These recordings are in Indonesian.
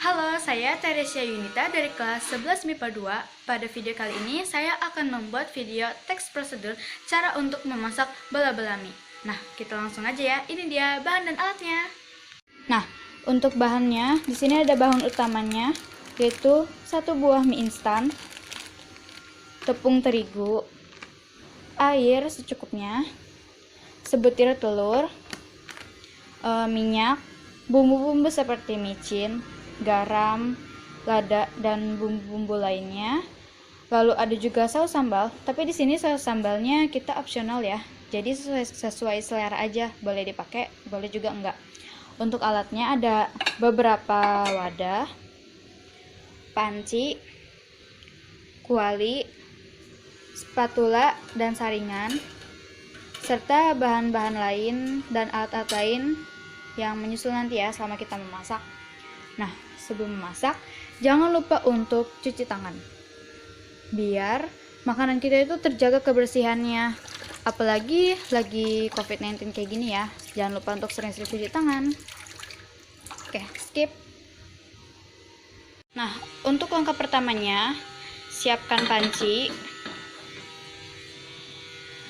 Halo, saya Teresia Yunita dari kelas 11 MIPA 2. Pada video kali ini, saya akan membuat video teks prosedur cara untuk memasak bola-bola mie. Nah, kita langsung aja ya. Ini dia bahan dan alatnya. Nah, untuk bahannya, di sini ada bahan utamanya, yaitu 1 buah mie instan, tepung terigu, air secukupnya, sebutir telur, minyak, bumbu-bumbu seperti micin, garam, lada, dan bumbu-bumbu lainnya. Lalu ada juga saus sambal, tapi di sini saus sambalnya kita opsional ya. Jadi sesuai selera aja, boleh dipakai, boleh juga enggak. Untuk alatnya ada beberapa wadah, panci, kuali, spatula, dan saringan, serta bahan-bahan lain dan alat-alat lain yang menyusul nanti ya selama kita memasak. Nah, sebelum memasak, jangan lupa untuk cuci tangan. Biar makanan kita itu terjaga kebersihannya. Apalagi lagi COVID-19 kayak gini ya. Jangan lupa untuk sering-sering cuci tangan. Oke, skip. Nah, untuk langkah pertamanya, siapkan panci.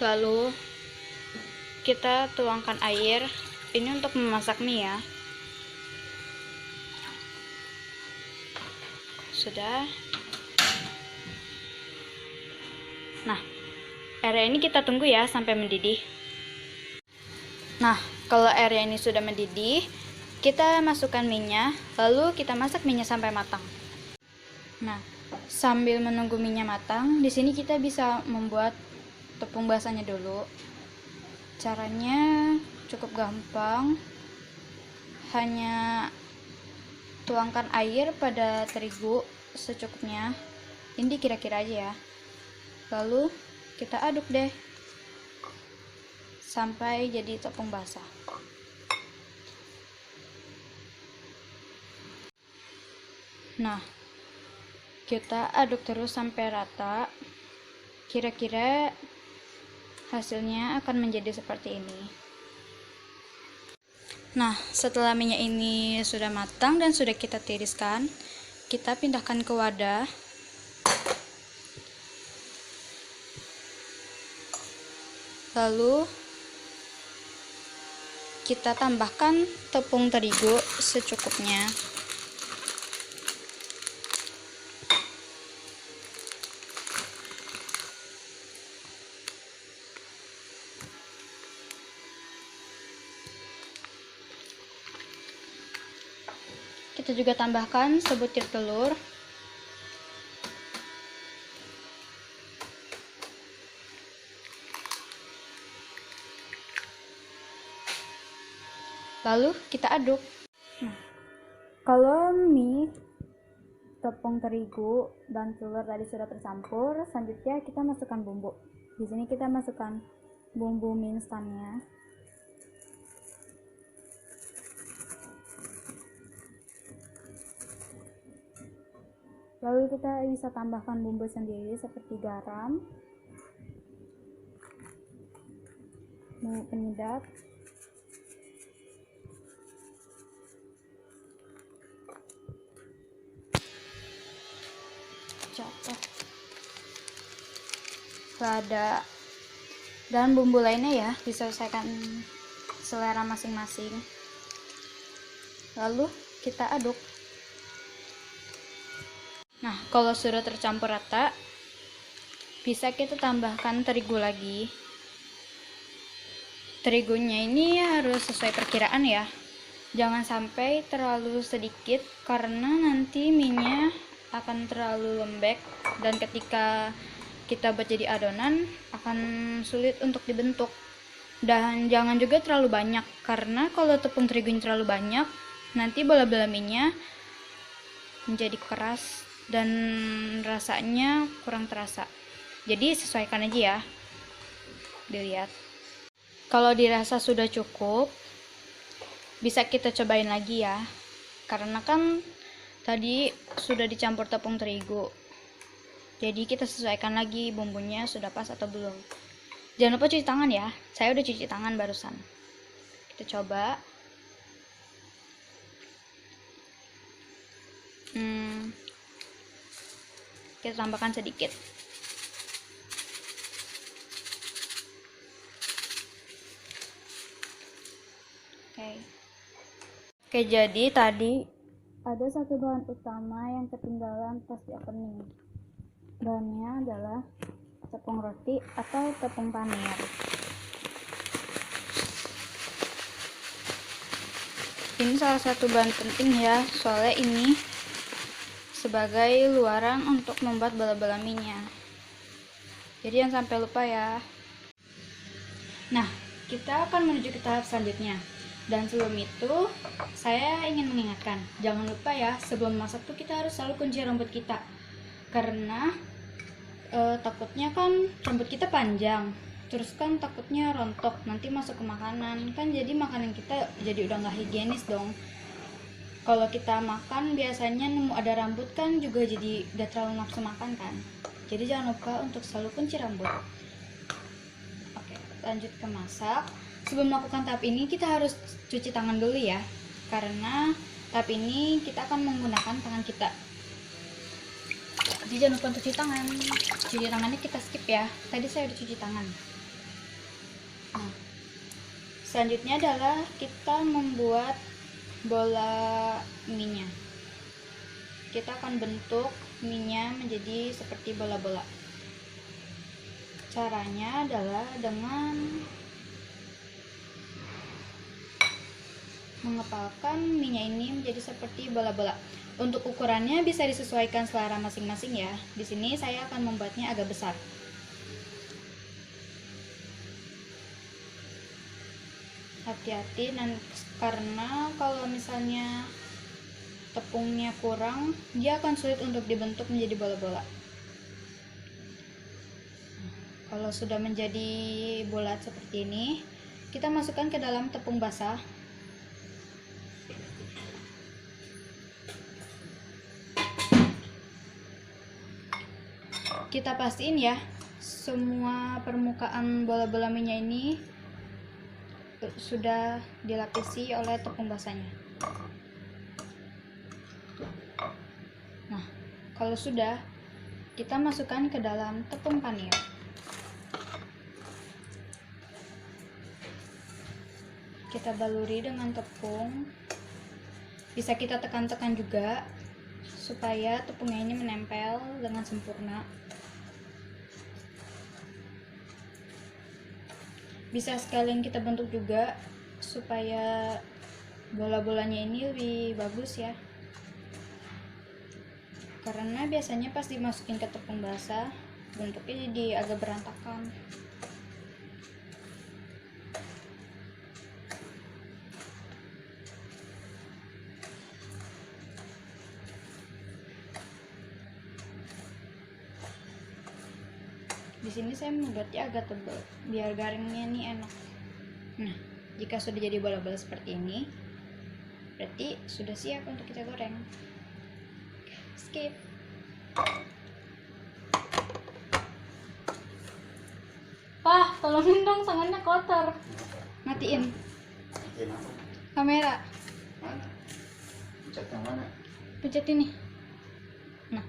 Lalu kita tuangkan air. Ini untuk memasak mie ya. Sudah. Nah, airnya ini kita tunggu ya sampai mendidih. Nah, kalau airnya ini sudah mendidih, kita masukkan minyak, lalu kita masak minyak sampai matang. Nah, sambil menunggu minyak matang, di sini kita bisa membuat tepung basahnya dulu. Caranya cukup gampang. Hanya tuangkan air pada terigu secukupnya. Ini kira-kira aja ya. Lalu kita aduk deh sampai jadi tepung basah. Nah, kita aduk terus sampai rata. Kira-kira hasilnya akan menjadi seperti ini. Nah, setelah minyak ini sudah matang dan sudah kita tiriskan, kita pindahkan ke wadah. Lalu kita tambahkan tepung terigu secukupnya. Kita juga tambahkan sebutir telur. Lalu kita aduk. Nah, kalau mie, tepung terigu, dan telur tadi sudah tercampur, selanjutnya kita masukkan bumbu. Di sini kita masukkan bumbu mie instannya. Lalu kita bisa tambahkan bumbu sendiri seperti garam, bumbu penyedap, lada, dan bumbu lainnya ya, disesuaikan selera masing-masing. Lalu kita aduk. Nah, kalau sudah tercampur rata, bisa kita tambahkan terigu lagi. Terigunya ini harus sesuai perkiraan ya. Jangan sampai terlalu sedikit karena nanti minyak akan terlalu lembek dan ketika kita buat jadi adonan akan sulit untuk dibentuk. Dan jangan juga terlalu banyak karena kalau tepung terigunya terlalu banyak, nanti bola-bola minyak menjadi keras dan rasanya kurang terasa. Jadi sesuaikan aja ya. Dilihat. Kalau dirasa sudah cukup, bisa kita cobain lagi ya. Karena kan tadi sudah dicampur tepung terigu. Jadi kita sesuaikan lagi bumbunya sudah pas atau belum. Jangan lupa cuci tangan ya. Saya udah cuci tangan barusan. Kita coba. kita tambahkan sedikit. Oke, jadi tadi ada satu bahan utama yang ketinggalan pas di opening. Bahannya adalah tepung roti atau tepung panir. Ini salah satu bahan penting ya, soalnya ini sebagai luaran untuk membuat bola-bola mie-nya. Jadi jangan sampai lupa ya. Nah, kita akan menuju ke tahap selanjutnya. Dan sebelum itu, saya ingin mengingatkan, jangan lupa ya, sebelum masak tuh kita harus selalu kunci rambut kita. Karena takutnya kan rambut kita panjang, terus kan takutnya rontok, nanti masuk ke makanan, kan jadi makanan kita jadi udah nggak higienis dong. Kalau kita makan biasanya nemu ada rambut kan juga jadi gak terlalu nafsu makan kan. Jadi jangan lupa untuk selalu kunci rambut. Oke, lanjut ke masak. Sebelum melakukan tahap ini kita harus cuci tangan dulu ya, karena tahap ini kita akan menggunakan tangan kita. Jadi jangan lupa untuk cuci tangan. Cuci tangannya kita skip ya, tadi saya udah cuci tangan. Nah, selanjutnya adalah kita membuat bola mie-nya. Kita akan bentuk mie-nya menjadi seperti bola-bola. Caranya adalah dengan mengepalkan mie-nya ini menjadi seperti bola-bola. Untuk ukurannya bisa disesuaikan selera masing-masing ya. Di sini saya akan membuatnya agak besar. Hati-hati karena kalau misalnya tepungnya kurang, dia akan sulit untuk dibentuk menjadi bola-bola. Kalau sudah menjadi bulat seperti ini, kita masukkan ke dalam tepung basah. Kita pastiin ya, semua permukaan bola-bola mie-nya ini sudah dilapisi oleh tepung basahnya. Nah, kalau sudah, kita masukkan ke dalam tepung panir. Kita baluri dengan tepung. Bisa kita tekan-tekan juga supaya tepungnya ini menempel dengan sempurna. Bisa sekalian kita bentuk juga supaya bola-bolanya ini lebih bagus ya. Karena biasanya pas dimasukin ke tepung basah, bentuknya jadi agak berantakan. Di sini saya membuatnya agak tebal biar garingnya nih enak. Nah, jika sudah jadi bola-bola seperti ini, berarti sudah siap untuk kita goreng. Skip. Pah, tolongin dong, tangannya kotor. Matiin kamera. Mana? Pencet yang mana? Pencet ini. Nah,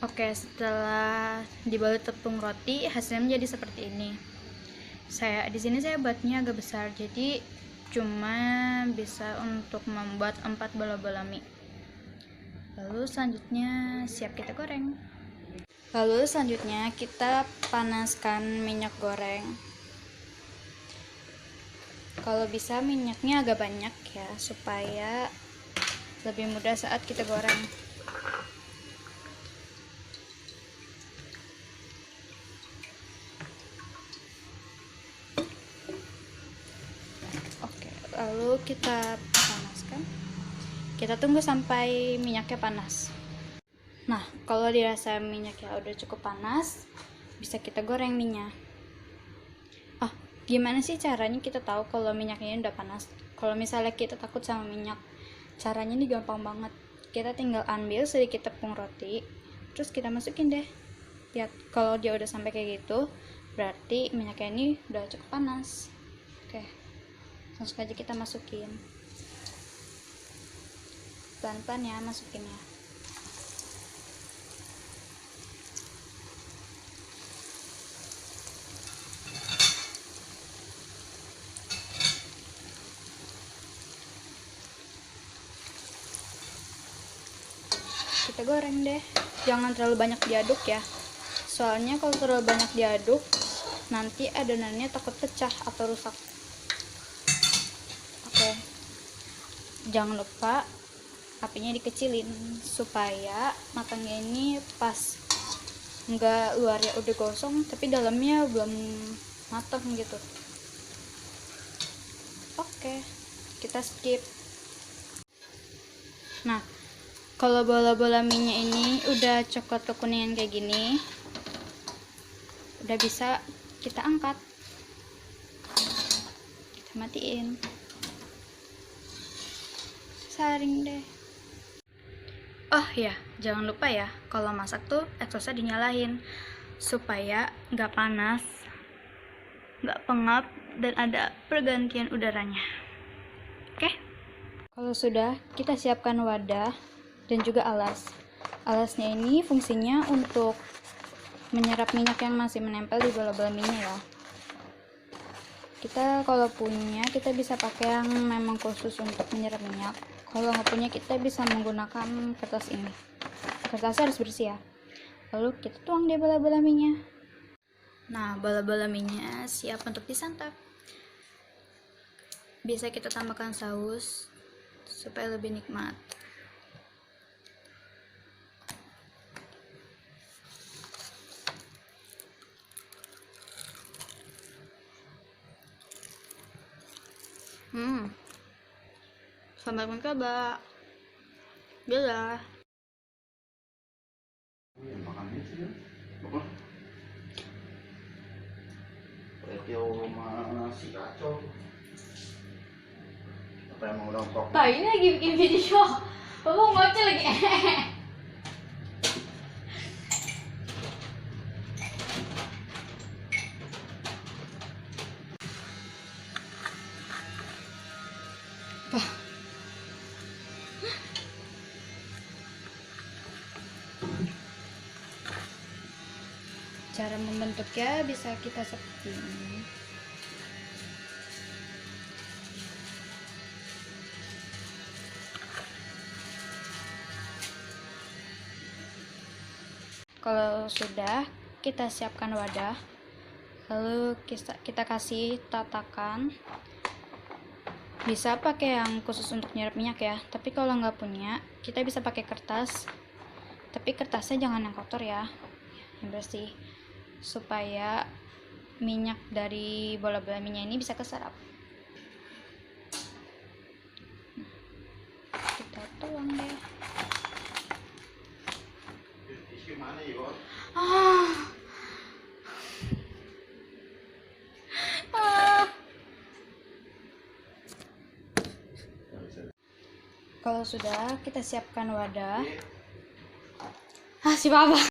oke, setelah dibalut tepung roti, hasilnya menjadi seperti ini. Di sini saya buatnya agak besar, jadi cuma bisa untuk membuat 4 bola-bola mie. Lalu selanjutnya siap kita goreng. Lalu selanjutnya kita panaskan minyak goreng. Kalau bisa minyaknya agak banyak ya, supaya lebih mudah saat kita goreng. Lalu kita panaskan. Kita tunggu sampai minyaknya panas. Nah, kalau dirasa minyaknya udah cukup panas, bisa kita goreng minyak. Gimana sih caranya kita tahu kalau minyaknya udah panas? Kalau misalnya kita takut sama minyak, caranya ini gampang banget. Kita tinggal ambil sedikit tepung roti, terus kita masukin deh. Lihat, kalau dia udah sampai kayak gitu, berarti minyaknya ini udah cukup panas. Oke, langsung aja kita masukin. pelan-pelan ya masukinnya. Kita goreng deh, jangan terlalu banyak diaduk ya, soalnya kalau terlalu banyak diaduk nanti adonannya takut pecah atau rusak. Oke, jangan lupa apinya dikecilin supaya matangnya ini pas, nggak luarnya udah gosong tapi dalamnya belum matang gitu. Oke, kita skip. Nah, kalau bola-bola minyak ini udah coklat kekuningan kayak gini, udah bisa kita angkat. Kita matiin. Saring deh. Oh ya, jangan lupa ya, kalau masak tuh exhaustnya dinyalain supaya nggak panas, nggak pengap, dan ada pergantian udaranya. Oke? Kalau sudah, kita siapkan wadah dan juga alas. Alasnya ini fungsinya untuk menyerap minyak yang masih menempel di bola-bola minyak ya. Kita kalau punya, kita bisa pakai yang memang khusus untuk menyerap minyak. Kalau nggak punya, kita bisa menggunakan kertas ini. Kertasnya harus bersih ya. Lalu kita tuang deh bola-bola minyak. Nah, bola-bola minyak siap untuk disantap. Bisa kita tambahkan saus supaya lebih nikmat. Sambal mentaba. Gila. Makan itu ya. Apa? Retio masih kacau. Apa yang mau nongkrong? Pak, ini lagi bikin video. Bapak ngoceh lagi. Cara membentuknya bisa kita seperti ini. Kalau sudah, kita siapkan wadah, lalu kita kasih tatakan. Bisa pakai yang khusus untuk nyerap minyak ya, tapi kalau nggak punya, kita bisa pakai kertas, tapi kertasnya jangan yang kotor ya, yang bersih, supaya minyak dari bola-bola minyak ini bisa keserap. Kita tuang deh. Mana ya? Kalau sudah, kita siapkan wadah. Si Papa.